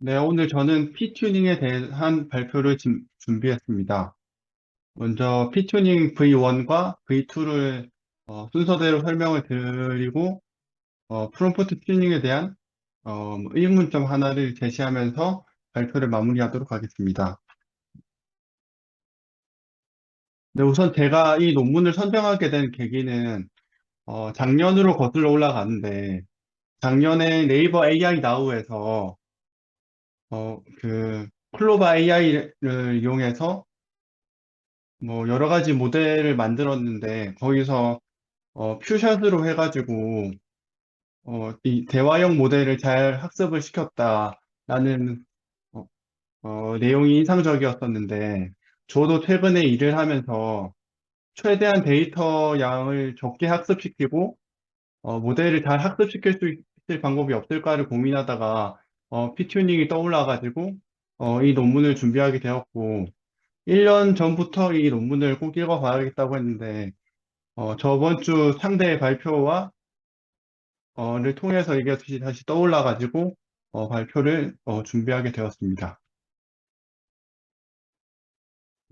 네, 오늘 저는 P튜닝에 대한 발표를 준비했습니다. 먼저 P튜닝 V1과 V2를 순서대로 설명을 드리고 프롬프트 튜닝에 대한 의문점 하나를 제시하면서 발표를 마무리하도록 하겠습니다. 네, 우선 제가 이 논문을 선정하게 된 계기는 작년으로 거슬러 올라가는데 작년에 네이버 AI 나우에서 클로바 AI를 이용해서 뭐 여러 가지 모델을 만들었는데 거기서 퓨샷으로 해가지고 이 대화형 모델을 잘 학습을 시켰다라는 어, 내용이 인상적이었었는데 저도 최근에 일을 하면서 최대한 데이터 양을 적게 학습시키고 모델을 잘 학습시킬 수 있을 방법이 없을까를 고민하다가 피튜닝이 떠올라가지고 이 논문을 준비하게 되었고 1년 전부터 이 논문을 꼭 읽어봐야겠다고 했는데 저번 주 상대 발표와 를 통해서 이게 다시 떠올라가지고 발표를 준비하게 되었습니다.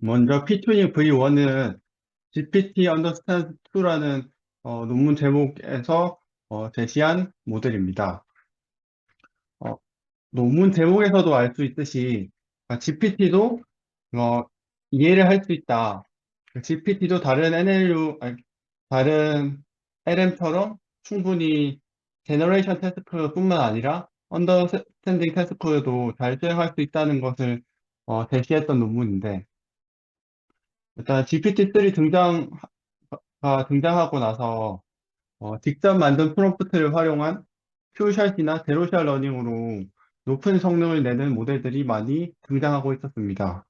먼저 P20 V1은 GPT Understand 2라는 논문 제목에서 제시한 모델입니다. 어, 논문 제목에서도 알 수 있듯이 GPT도 이해를 할 수 있다. GPT도 다른 LM처럼 충분히 제너레이션 태스크뿐만 아니라 언더스탠딩 태스크도 잘 수행할 수 있다는 것을 제시했던 논문인데 일단 GPT-3 등장하고 나서 직접 만든 프롬프트를 활용한 퓨샷이나 제로샷 러닝으로 높은 성능을 내는 모델들이 많이 등장하고 있었습니다.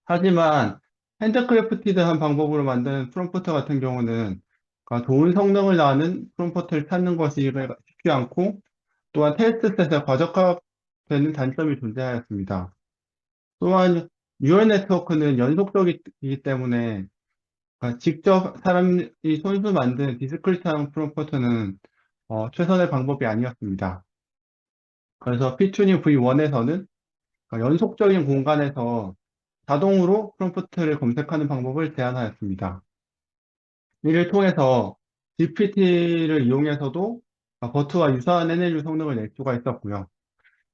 하지만 핸드크래프티드한 방법으로 만든 프롬프트 같은 경우는 좋은 성능을 낳는 프롬프트를 찾는 것이 쉽지 않고 또한 테스트셋에 과적화되는 단점이 존재하였습니다. 또한 뉴럴 네트워크는 연속적이기 때문에 직접 사람이 손수 만든 디스크리트한 프롬프트는 최선의 방법이 아니었습니다. 그래서 피투닝 V1에서는 연속적인 공간에서 자동으로 프롬프트를 검색하는 방법을 제안하였습니다. 이를 통해서 GPT를 이용해서도 버트와 유사한 NLU 성능을 낼 수가 있었고요.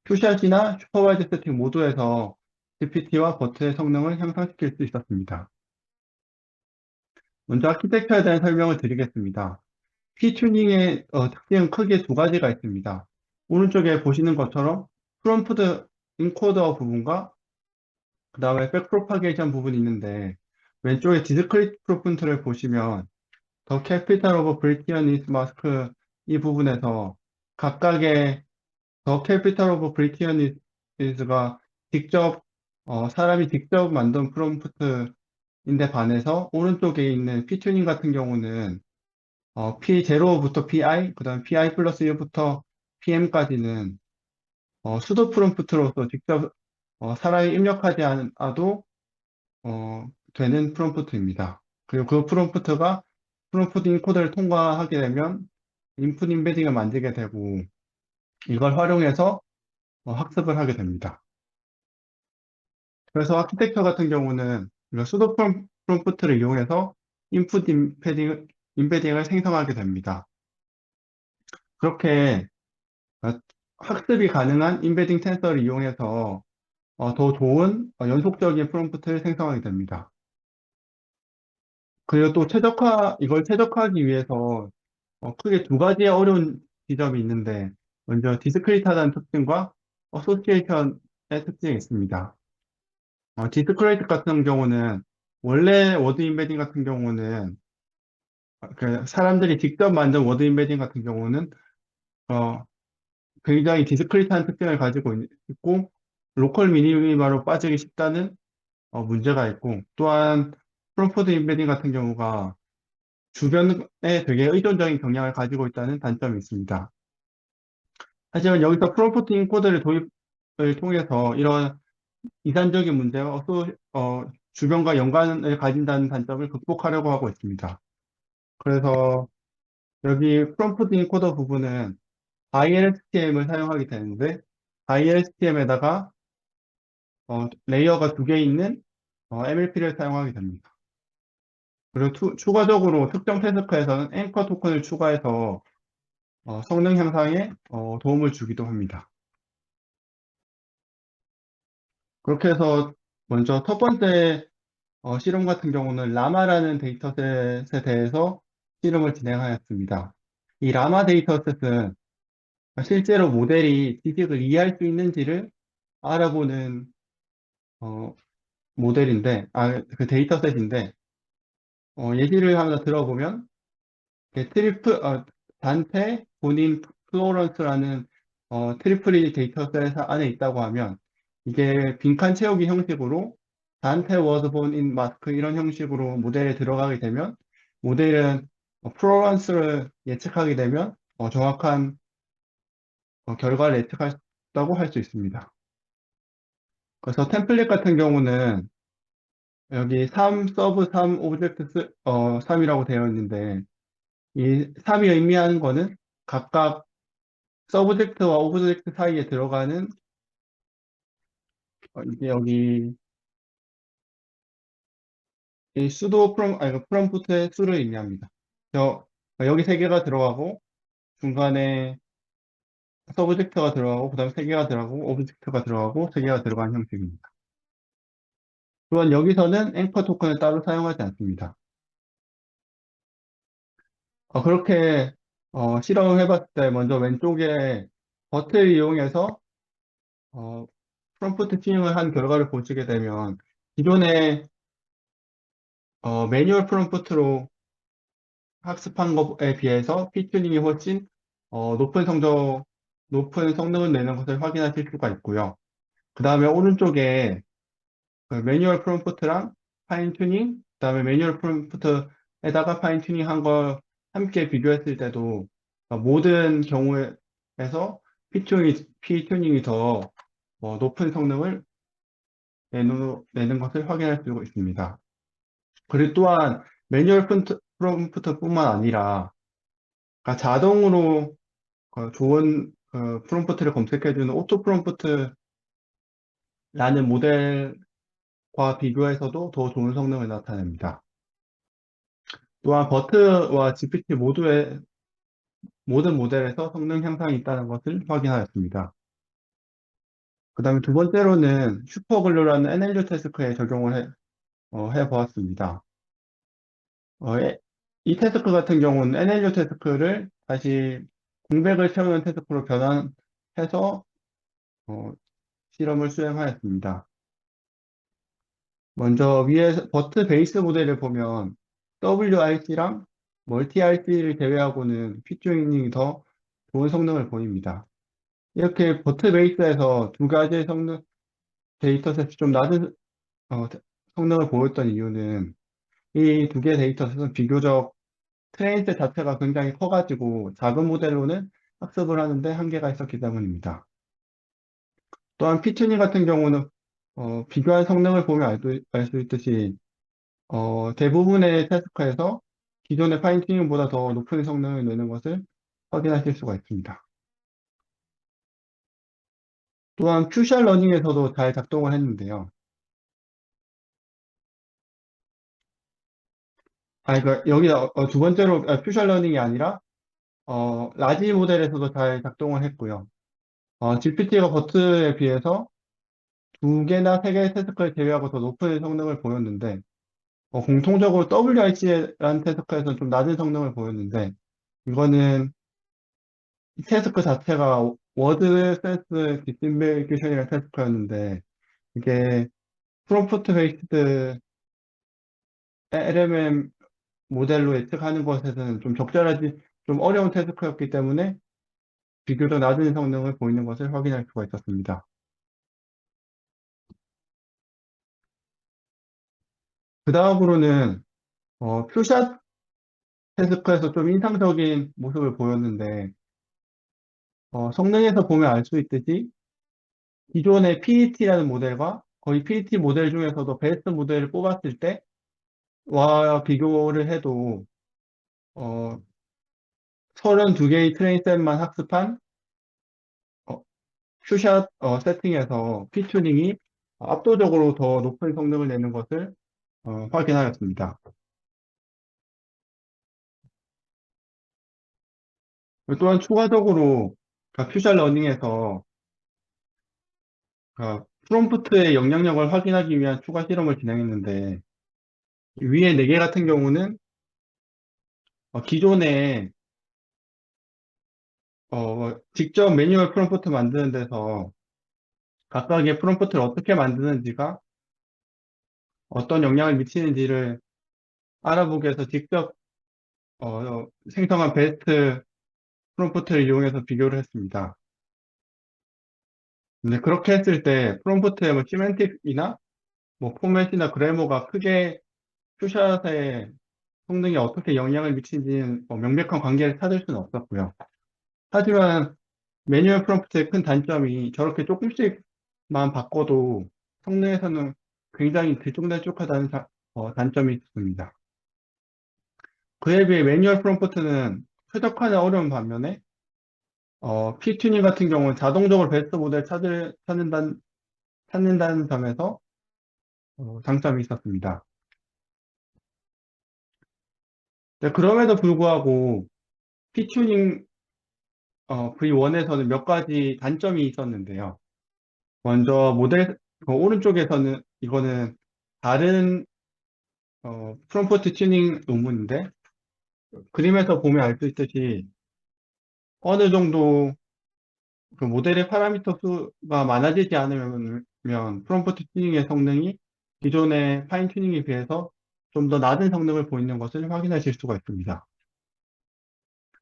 큐샷이나 슈퍼바이즈 세팅 모두에서 GPT와 버트의 성능을 향상시킬 수 있었습니다. 먼저 아키텍처에 대한 설명을 드리겠습니다. P-튜닝의 특징은 크게 두 가지가 있습니다. 오른쪽에 보시는 것처럼 프롬프트 인코더 부분과 그 다음에 백 프로파게이션 부분이 있는데 왼쪽에 디스크리트 프롬프트를 보시면 더 캐피탈 오브 브리티언 이스 마스크 이 부분에서 각각의 더 캐피탈 오브 브리티언 이스가 사람이 직접 만든 프롬프트인데 반해서 오른쪽에 있는 P-튜닝 같은 경우는 P0부터 PI, 그 다음 PI 플러스 1부터 PM까지는 수도 프롬프트로서 직접 사람이 입력하지 않아도 되는 프롬프트입니다. 그리고 그 프롬프트가 프롬프트 인코더를 통과하게 되면 인풋 임베딩을 만들게 되고 이걸 활용해서 학습을 하게 됩니다. 그래서 아키텍처 같은 경우는 수도 프롬프트를 이용해서 인풋 임베딩을 생성하게 됩니다. 그렇게 어, 학습이 가능한 임베딩 센서를 이용해서 더 좋은 연속적인 프롬프트를 생성하게 됩니다. 그리고 또 이걸 최적화하기 위해서 크게 두 가지의 어려운 지점이 있는데, 먼저 디스크리트하다는 특징과 어소시에이션의 특징이 있습니다. 디스크리트 같은 경우는, 원래 워드 임베딩 같은 경우는, 그 사람들이 직접 만든 워드 임베딩 같은 경우는, 어, 굉장히 디스크리트한 특징을 가지고 있고, 로컬 미니마로 빠지기 쉽다는 문제가 있고, 또한 프롬프트 임베딩 같은 경우가 주변에 되게 의존적인 경향을 가지고 있다는 단점이 있습니다. 하지만 여기서 프롬프트 인코더를 도입을 통해서 이런 이산적인 문제와 주변과 연관을 가진다는 단점을 극복하려고 하고 있습니다. 그래서 여기 프롬프트 인코더 부분은 ILSTM을 사용하게 되는데 ILSTM에다가 레이어가 두 개 있는 MLP를 사용하게 됩니다. 그리고 추가적으로 특정 태스크에서는 앵커 토큰을 추가해서 성능 향상에 도움을 주기도 합니다. 그렇게 해서 먼저 첫 번째 실험 같은 경우는 라마라는 데이터셋에 대해서 실험을 진행하였습니다. 이 라마 데이터셋은 실제로 모델이 지식을 이해할 수 있는지를 알아보는 어, 그 데이터셋인데, 예시를 하나 들어보면, 이렇게 단테 본인 플로런스라는 트리플이 데이터셋 안에 있다고 하면, 이게 빈칸 채우기 형식으로 단테 was born in 마스크 이런 형식으로 모델에 들어가게 되면, 모델은 플로런스를 예측하게 되면 정확한 결과를 예측한다고 할 수 있습니다. 그래서 템플릿 같은 경우는 여기 3 서브 3 오브젝트 3이라고 되어 있는데 이 3이 의미하는 거는 각각 서브젝트와 오브젝트 사이에 들어가는 이게 여기 이 수도 프롬프트의 수를 의미합니다. 여기 세 개가 들어가고 중간에 서브젝트가 들어가고 그다음에 세 개가 들어가고 오브젝트가 들어가고 세 개가 들어가는 형식입니다. 또한 여기서는 앵커 토큰을 따로 사용하지 않습니다. 그렇게 실험을 해봤을 때 먼저 왼쪽에 버트를 이용해서 프롬프트 튜닝을 한 결과를 보시게 되면 기존의 매뉴얼 프롬프트로 학습한 것에 비해서 피튜닝이 훨씬 높은 성능을 내는 것을 확인하실 수가 있고요. 그 다음에 오른쪽에 그 매뉴얼 프롬프트랑 파인 튜닝, 그 다음에 매뉴얼 프롬프트에다가 파인 튜닝 한 걸 함께 비교했을 때도 모든 경우에서 피튜닝이 더 높은 성능을 내는 것을 확인할 수 있습니다. 그리고 또한 매뉴얼 프롬프트뿐만 아니라 자동으로 좋은 프롬프트를 검색해주는 오토 프롬프트라는 모델과 비교해서도 더 좋은 성능을 나타냅니다. 또한 버트와 GPT 모두의 모든 모델에서 성능 향상이 있다는 것을 확인하였습니다. 그 다음에 두 번째로는 슈퍼글루라는 NLU 태스크에 적용을 해보았습니다. 이 태스크 같은 경우는 NLU 태스크를 다시 공백을 채우는 태스크로 변환해서 어, 실험을 수행하였습니다. 먼저 위에 버트 베이스 모델을 보면 WRC랑 멀티 RC를 제외하고는 피처닝이 더 좋은 성능을 보입니다. 이렇게 버트 베이스에서 두 가지의 데이터셋이 좀 낮은 어, 성능을 보였던 이유는 이 두 개의 데이터셋은 비교적 트레인셋 자체가 굉장히 커가지고 작은 모델로는 학습을 하는데 한계가 있었기 때문입니다. 또한 피투닝 같은 경우는 비교한 성능을 보면 알 수 있듯이 대부분의 태스크에서 기존의 파인튜닝보다 더 높은 성능을 내는 것을 확인하실 수가 있습니다. 또한 퓨셜 러닝에서도 잘 작동을 했는데요. 여기 두 번째로 퓨셜 러닝이 아니라 라지 모델에서도 잘 작동을 했고요. GPT가 버트에 비해서 두 개나 세 개의 태스크를 제외하고 더 높은 성능을 보였는데 공통적으로 WRC라는 태스크에서는 좀 낮은 성능을 보였는데 이거는 이 태스크 자체가 워드 센스 디스인베이션이라는 태스크였는데 이게 프롬프트 베이스드 LMM 모델로 예측하는 것에서는 좀 적절하지 좀 어려운 태스크였기 때문에 비교적 낮은 성능을 보이는 것을 확인할 수가 있었습니다. 그 다음으로는 퓨샷 태스크에서 좀 인상적인 모습을 보였는데 성능에서 보면 알 수 있듯이 기존의 PET라는 모델과 거의 PET 모델 중에서도 베스트 모델을 뽑았을 때와 비교를 해도 32개의 트레인셋만 학습한 큐샷 세팅에서 P튜닝이 압도적으로 더 높은 성능을 내는 것을 확인하였습니다. 또한 추가적으로 퓨샷 러닝에서 프롬프트의 영향력을 확인하기 위한 추가 실험을 진행했는데 위에 4개 같은 경우는 기존에 직접 매뉴얼 프롬프트 만드는 데서 각각의 프롬프트를 어떻게 만드는지가 어떤 영향을 미치는지를 알아보기 위해서 직접 생성한 베스트 프롬프트를 이용해서 비교를 했습니다. 근데 그렇게 했을 때 프롬프트의 뭐 시멘틱이나 뭐 포맷이나 그래머가 크게 큐샷의 성능에 어떻게 영향을 미치는지는 명백한 관계를 찾을 수는 없었고요. 하지만 매뉴얼 프롬프트의 큰 단점이 저렇게 조금씩만 바꿔도 성능에서는 굉장히 들쭉날쭉하다는 단점이 있습니다. 그에 비해 매뉴얼 프롬프트는 최적화는 어려운 반면에 P튜닝 같은 경우는 자동적으로 베스트 모델 찾는다는 점에서 장점이 있었습니다. 네, 그럼에도 불구하고 P튜닝 V1에서는 몇 가지 단점이 있었는데요. 먼저 모델 오른쪽에서는 이거는 다른 프롬프트 튜닝 논문인데 그림에서 보면 알 수 있듯이 어느 정도 그 모델의 파라미터 수가 많아지지 않으면 프롬프트 튜닝의 성능이 기존의 파인 튜닝에 비해서 좀 더 낮은 성능을 보이는 것을 확인하실 수가 있습니다.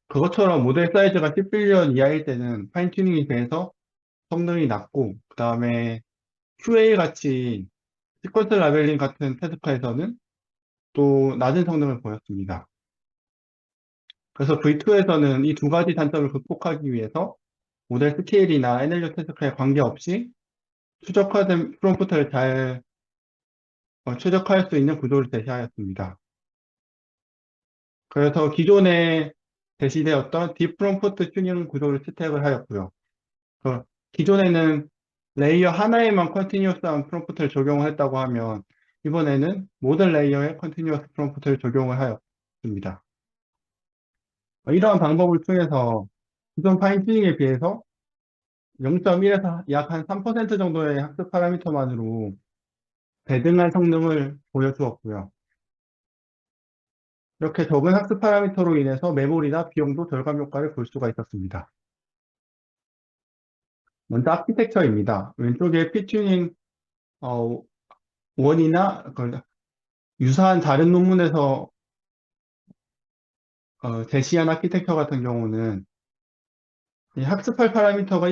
그것처럼 모델 사이즈가 10빌리언 이하일 때는 파인 튜닝에 비해서 성능이 낮고 그 다음에 QA 같이 시퀀스 라벨링 같은 태스크에서는 또 낮은 성능을 보였습니다. 그래서 V2에서는 이 두 가지 단점을 극복하기 위해서 모델 스케일이나 NLU 태스크에 관계없이 최적화된 프롬프트를 잘 최적화할 수 있는 구조를 제시하였습니다. 그래서 기존에 제시되었던 딥 프롬프트 튜닝 구조를 채택을 하였고요. 그 기존에는 레이어 하나에만 컨티뉴어스한 프롬프트를 적용을 했다고 하면 이번에는 모든 레이어에 컨티뉴어스 프롬프트를 적용을 하였습니다. 이러한 방법을 통해서 기존 파인 튜닝에 비해서 0.1에서 약 한 3% 정도의 학습 파라미터만으로 대등한 성능을 보여주었고요. 이렇게 적은 학습 파라미터로 인해서 메모리나 비용도 절감 효과를 볼 수가 있었습니다. 먼저 아키텍처입니다. 왼쪽에 피튜닝 원이나 유사한 다른 논문에서 제시한 아키텍처 같은 경우는 이 학습할 파라미터가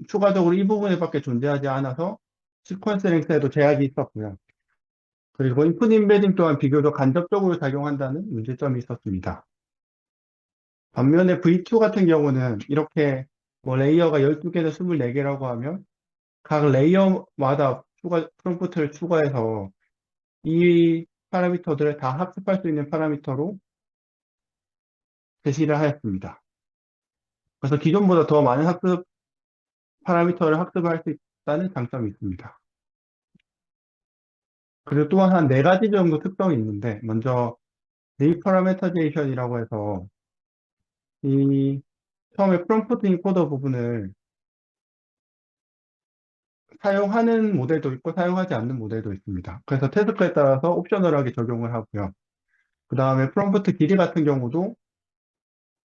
추가적으로 이 부분에밖에 존재하지 않아서 시퀀스 랭스에도 제약이 있었고요. 그리고 인풋 임베딩 또한 비교적 간접적으로 작용한다는 문제점이 있었습니다. 반면에 V2 같은 경우는 이렇게 뭐 레이어가 12개에서 24개라고 하면 각 레이어마다 프롬프트를 추가해서 이 파라미터들을 다 학습할 수 있는 파라미터로 제시를 하였습니다. 그래서 기존보다 더 많은 학습 파라미터를 학습할 수 있다는 장점이 있습니다. 그리고 또한 한 4가지 정도 특성이 있는데 먼저 리퍼라메터제이션이라고 해서 이 처음에 프롬프트 인코더 부분을 사용하는 모델도 있고 사용하지 않는 모델도 있습니다. 그래서 태스크에 따라서 옵셔널하게 적용을 하고요. 그 다음에 프롬프트 길이 같은 경우도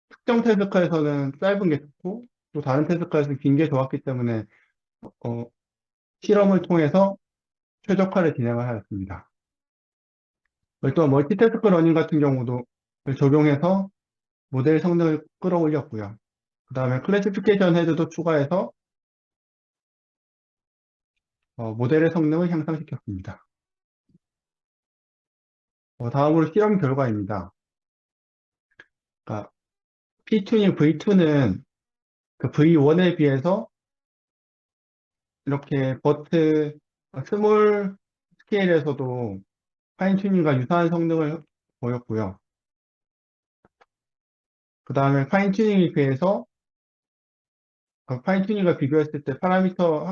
특정 태스크에서는 짧은 게 좋고 또 다른 태스크에서는 긴 게 좋았기 때문에 어, 실험을 통해서 최적화를 진행을 하였습니다. 또 멀티태스크 러닝 같은 경우도 적용해서 모델 성능을 끌어올렸고요. 그 다음에 클래시피케이션 헤드도 추가해서 모델의 성능을 향상시켰습니다. 다음으로 실험 결과입니다. 그러니까 P튜닝 V2는 그 V1에 비해서 이렇게 스몰 스케일에서도 파인 튜닝과 유사한 성능을 보였고요. 그 다음에 파인 튜닝에 비해서 파인튜닝과 비교했을 때 파라미터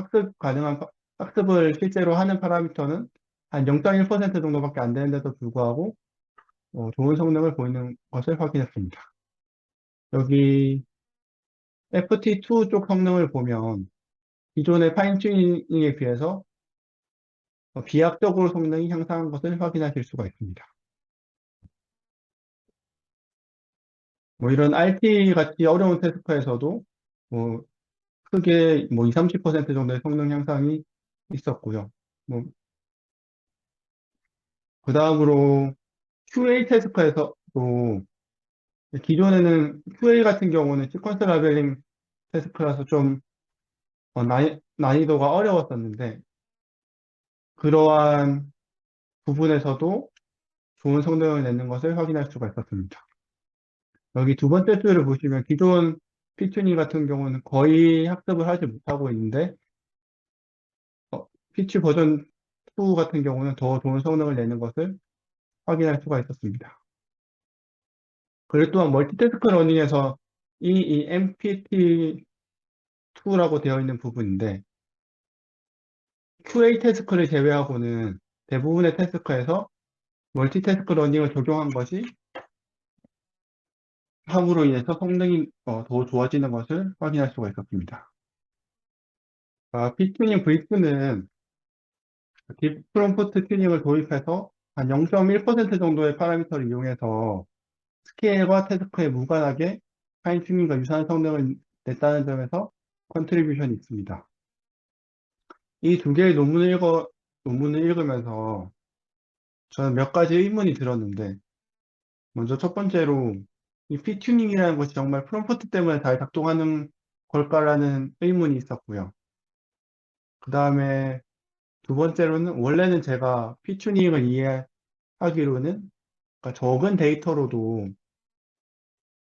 학습을 실제로 하는 파라미터는 한 0.1% 정도밖에 안 되는데도 불구하고 좋은 성능을 보이는 것을 확인했습니다. 여기 FT2 쪽 성능을 보면 기존의 파인튜닝에 비해서 비약적으로 성능이 향상한 것을 확인하실 수가 있습니다. 뭐 이런 RT 같이 어려운 태스크에서도 뭐 크게 뭐 20, 30% 정도의 성능 향상이 있었고요. 뭐 그 다음으로 QA 태스크에서도 기존에는 QA 같은 경우는 시퀀스 라벨링 태스크라서 좀 난이도가 어려웠었는데 그러한 부분에서도 좋은 성능을 내는 것을 확인할 수가 있었습니다. 여기 두 번째 줄을 보시면 기존 피튜닝 같은 경우는 거의 학습을 하지 못하고 있는데 피치 버전 2 같은 경우는 더 좋은 성능을 내는 것을 확인할 수가 있었습니다. 그리고 또한 멀티태스크 러닝에서 이 MPT2라고 되어 있는 부분인데 QA 태스크를 제외하고는 대부분의 태스크에서 멀티태스크 러닝을 적용한 것이 함으로 인해서 성능이 더 좋아지는 것을 확인할 수가 있었습니다. 피튜닝 V2는 딥 프롬프트 튜닝을 도입해서 한 0.1% 정도의 파라미터를 이용해서 스케일과 태스크에 무관하게 파인 튜닝과 유사한 성능을 냈다는 점에서 컨트리뷰션이 있습니다. 이 두 개의 논문을 읽으면서 저는 몇 가지 의문이 들었는데, 먼저 첫 번째로 이 피튜닝이라는 것이 정말 프롬프트 때문에 잘 작동하는 걸까라는 의문이 있었고요. 그 다음에 두 번째로는 원래는 제가 피튜닝을 이해하기로는 그러니까 적은 데이터로도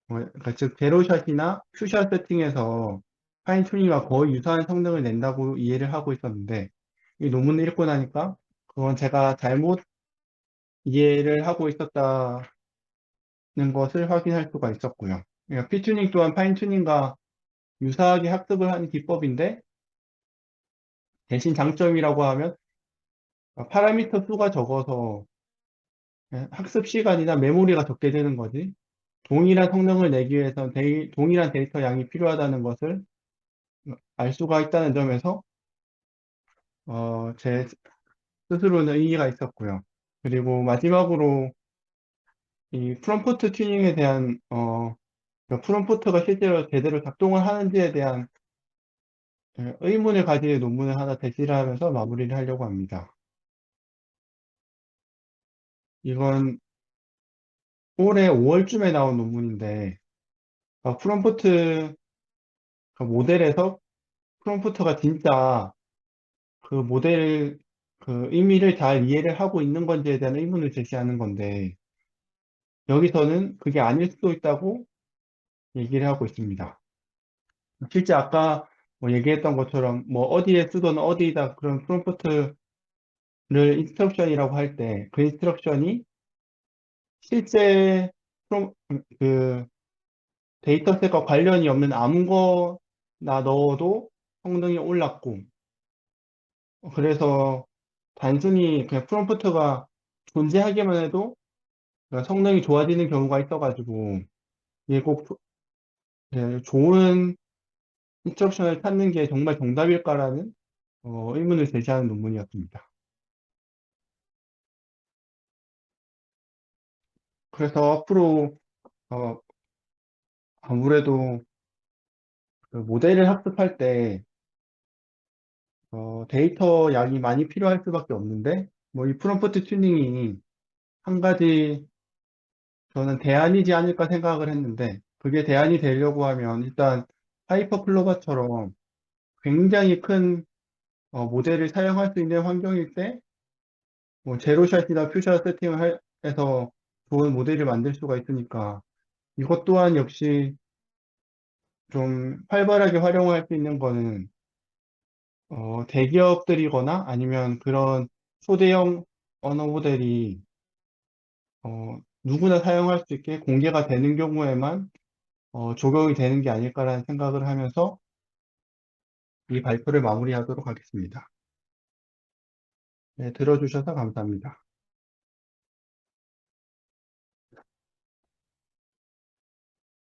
그러니까 즉 제로샷이나 큐샷 세팅에서 파인 튜닝과 거의 유사한 성능을 낸다고 이해를 하고 있었는데 이 논문을 읽고 나니까 그건 제가 잘못 이해를 하고 있었다는 것을 확인할 수가 있었고요. 그러니까 피튜닝 또한 파인 튜닝과 유사하게 학습을 하는 기법인데 대신 장점이라고 하면 파라미터 수가 적어서 학습 시간이나 메모리가 적게 되는 거지 동일한 성능을 내기 위해서 동일한 데이터 양이 필요하다는 것을 알 수가 있다는 점에서 제 스스로는 의의가 있었고요. 그리고 마지막으로 이 프롬프트 튜닝에 대한 그 프롬프트가 실제로 제대로 작동을 하는지에 대한 의문을 가지는 논문을 하나 제시를 하면서 마무리를 하려고 합니다. 이건 올해 5월쯤에 나온 논문인데 프롬프트 그 모델에서 프롬프트가 진짜 그 모델 그 의미를 잘 이해를 하고 있는 건지에 대한 의문을 제시하는 건데 여기서는 그게 아닐 수도 있다고 얘기를 하고 있습니다. 실제 아까 뭐 얘기했던 것처럼 뭐 어디에 쓰던 어디다 그런 프롬프트를 인스트럭션이라고 할 때 그 인스트럭션이 실제 그 데이터셋과 관련이 없는 아무거나 넣어도 성능이 올랐고 그래서 단순히 그냥 프롬프트가 존재하기만 해도 성능이 좋아지는 경우가 있어가지고 이게 꼭 좋은 인스트럭션을 찾는 게 정말 정답일까라는 의문을 제시하는 논문이었습니다. 그래서 앞으로 어, 아무래도 그 모델을 학습할 때 데이터 양이 많이 필요할 수밖에 없는데 뭐 이 프롬프트 튜닝이 한 가지 저는 대안이지 않을까 생각을 했는데 그게 대안이 되려고 하면 일단 하이퍼클로바처럼 굉장히 큰 모델을 사용할 수 있는 환경일 때 뭐 제로샷이나 퓨샷 세팅을 해서 좋은 모델을 만들 수가 있으니까 이것 또한 역시 좀 활발하게 활용할 수 있는 거는 대기업들이거나 아니면 그런 초대형 언어 모델이 누구나 사용할 수 있게 공개가 되는 경우에만 적용이 되는 게 아닐까라는 생각을 하면서 이 발표를 마무리하도록 하겠습니다. 네, 들어주셔서 감사합니다.